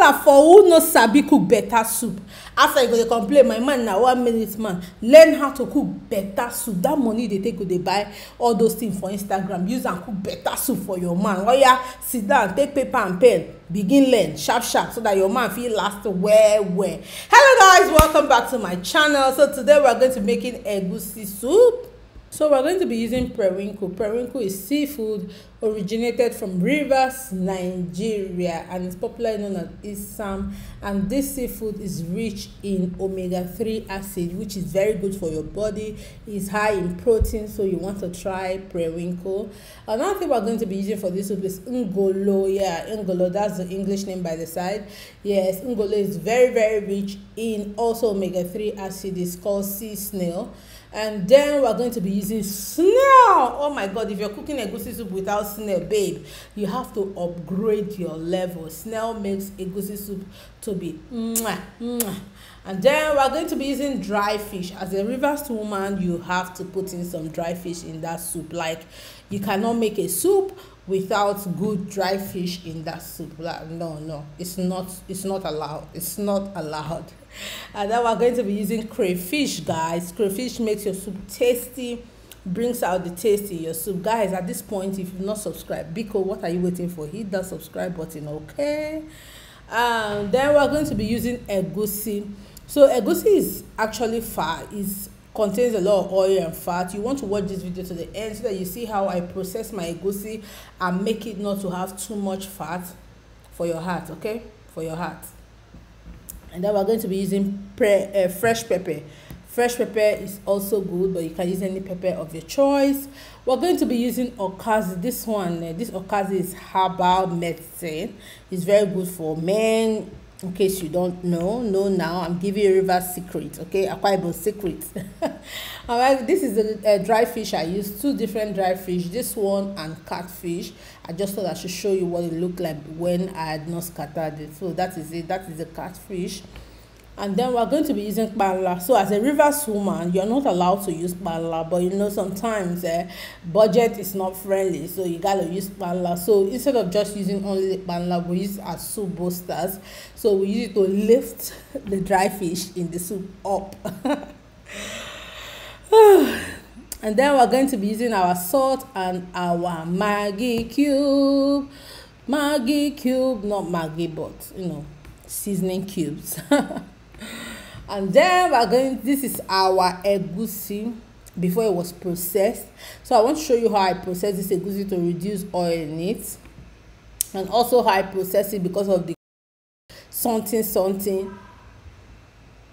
na for who no sabi cook better soup. After you go dey complain, my man na 1 minute man. Learn how to cook better soup. That money they take go dey buy all those things for Instagram. Use and cook better soup for your man. Oya, sit down, take paper and pen, begin learn sharp so that your man feel last well. Hello guys, welcome back to my channel. So today we are going to be making egusi soup. So we're going to be using periwinkle. Periwinkle is seafood originated from rivers, Nigeria, and it's popularly known as isam. And this seafood is rich in omega-3 acid, which is very good for your body. It's high in protein, so you want to try periwinkle. Another thing we're going to be using for this soup is ngolo. Yeah, ngolo, that's the English name by the side. Yes, ngolo is very rich in also omega-3 acid. It's called sea snail. And then we're going to be using snail. Oh my god, if you're cooking egusi soup without snail, babe, you have to upgrade your level. Snail makes egusi soup to be mwah. And then we're going to be using dry fish. As a rivers woman, you have to put in some dry fish in that soup. Like, you cannot make a soup without good dry fish in that soup. Like, no, it's not allowed. It's not allowed. And then we're going to be using crayfish, guys. Crayfish makes your soup tasty, brings out the taste in your soup. Guys, at this point, if you've not subscribed, because what are you waiting for? Hit that subscribe button, okay? Then we're going to be using egusi. So egusi is actually fat. It contains a lot of oil and fat. You want to watch this video to the end so that you see how I process my egusi and make it not to have too much fat for your heart, okay? For your heart. And then we're going to be using fresh pepper. Fresh pepper is also good, but you can use any pepper of your choice. We're going to be using UKAZI. This UKAZI is herbal medicine. It's very good for men. In case you don't know now, I'm giving you a reverse secret, okay? Akwa Ibom secret. All right, this is the dry fish I used. 2 different dry fish, this one and catfish. I just thought I should show you what it looked like when I had not scattered it. So that is it. That is the catfish. And then we're going to be using panla. So as a rivers woman, you're not allowed to use panla, but you know sometimes budget is not friendly, so you gotta use panla. So instead of just using only the panla, we use as soup boosters. So we use it to lift the dry fish in the soup up. And then we're going to be using our salt and our Maggi cube. Maggi cube, not Maggi, but you know, seasoning cubes. And then we're going, this is our egusi before it was processed. So I want to show you how I process this egusi to reduce oil in it, and also how I process it because of the something.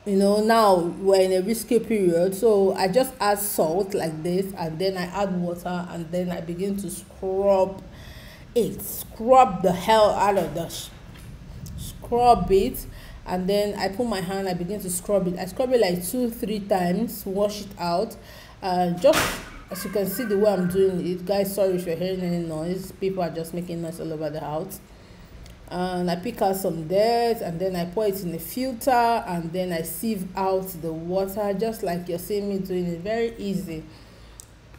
You know, now we're in a risky period, so I just add salt like this, and then I add water, and then I begin to scrub the hell out of the scrub it. And then I put my hand, I begin to scrub it. I scrub it like 2-3 times, wash it out. Just as you can see the way I'm doing it, guys, sorry if you're hearing any noise. People are just making noise all over the house. And I pick out some dirt, and then I pour it in a filter, and then I sieve out the water, just like you're seeing me doing it. Very easy.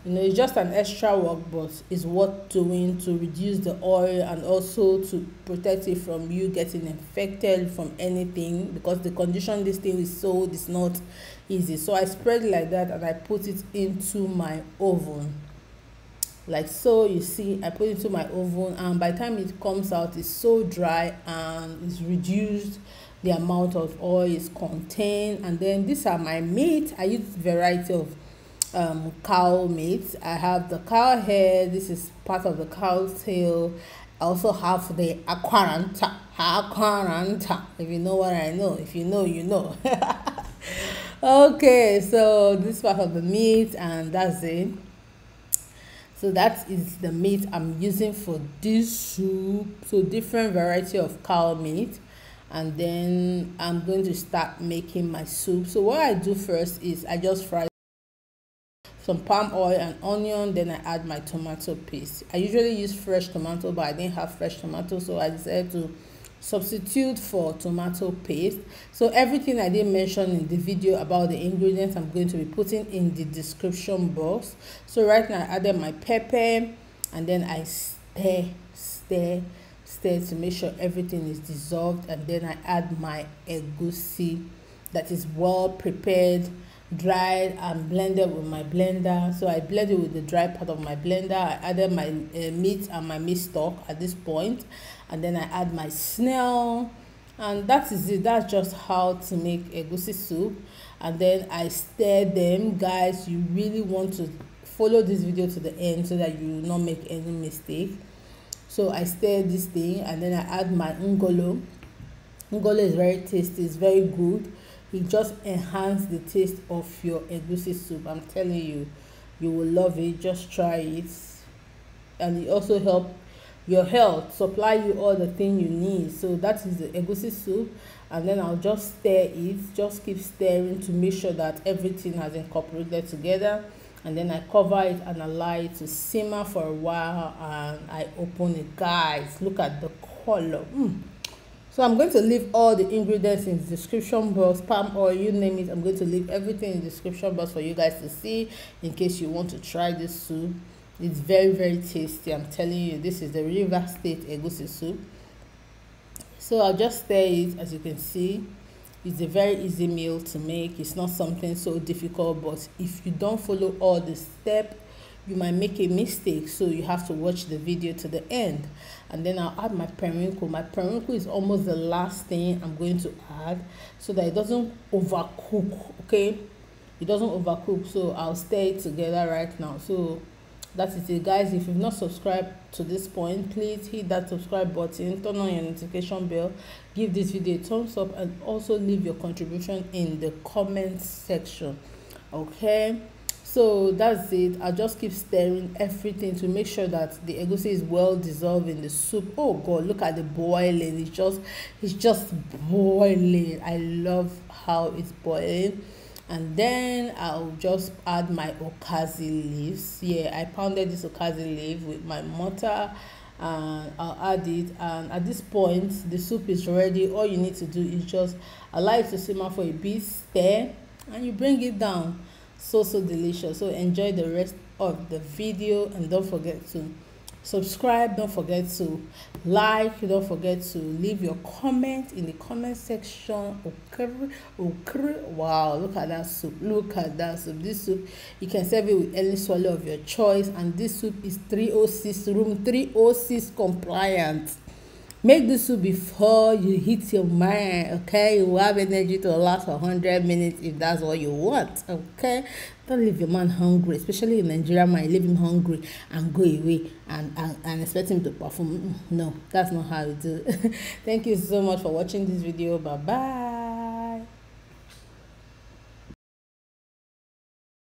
You know, it's just an extra work, but it's worth doing to reduce the oil and also to protect it from you getting infected from anything, because the condition this thing is sold is not easy. So I spread it like that, and I put it into my oven like so. You see, I put it into my oven, and by the time it comes out, it's so dry and it's reduced the amount of oil is contained. And then these are my meat. I use a variety of cow meat. I have the cow hair. This is part of the cow's tail. I also have the aquaranta. If you know what I know, if you know, you know. Okay, so this part of the meat, and that's it. So that is the meat I'm using for this soup. So different variety of cow meat. And then I'm going to start making my soup. So what I do first is I just fry some palm oil and onion, then I add my tomato paste. I usually use fresh tomato, but I didn't have fresh tomato, so I decided to substitute for tomato paste. So everything I didn't mention in the video about the ingredients, I'm going to be putting in the description box. So right now I added my pepper, and then I stir stir to make sure everything is dissolved, and then I add my egusi that is well prepared, dried and blended with my blender. So I blended with the dry part of my blender. I added my meat and my meat stock at this point, and then I add my snail, and that is it. That's just how to make egusi soup. And then I stir them. Guys, you really want to follow this video to the end so that you will not make any mistake. So I stir this thing, and then I add my ngolo. Ngolo is very tasty, it's very good. It just enhance the taste of your egusi soup. I'm telling you, you will love it. Just try it. And it also help your health, supply you all the things you need. So that is the egusi soup. And then I'll just stir it, just keep stirring to make sure that everything has incorporated together. And then I cover it and allow it to simmer for a while, and I open it. Guys, look at the color. So I'm going to leave all the ingredients in the description box, palm oil, you name it. I'm going to leave everything in the description box for you guys to see in case you want to try this soup. It's very, very tasty. I'm telling you, this is the River State egusi soup. So I'll just stir it. As you can see, it's a very easy meal to make. It's not something so difficult, but if you don't follow all the steps, you might make a mistake. So you have to watch the video to the end. And then I'll add my periwinkle. My periwinkle is almost the last thing I'm going to add so that it doesn't overcook. Okay, it doesn't overcook. So I'll stir it together right now. So that is it, guys. If you've not subscribed to this point, please hit that subscribe button, turn on your notification bell, give this video a thumbs up, and also leave your contribution in the comment section. Okay, so that's it. I'll just keep stirring everything to make sure that the egusi is well dissolved in the soup. Oh god, look at the boiling. It's just boiling. I love how it's boiling. And then I'll just add my UKAZI leaves. Yeah, I pounded this UKAZI leaf with my mortar, and I'll add it. And at this point, the soup is ready. All you need to do is just allow it to simmer for a bit, stir, and you bring it down. So delicious. So enjoy the rest of the video, and don't forget to subscribe, don't forget to like, don't forget to leave your comment in the comment section. Okay. Wow, look at that soup, look at that soup. This soup, you can serve it with any swallow of your choice, and this soup is 306 room 306 compliant. Make this soup before you hit your mind. Okay, you will have energy to last 100 minutes if that's what you want. Okay, don't leave your man hungry, especially in Nigeria. Man, leave him hungry and go away and expect him to perform. No, that's not how you do. Thank you so much for watching this video. Bye bye.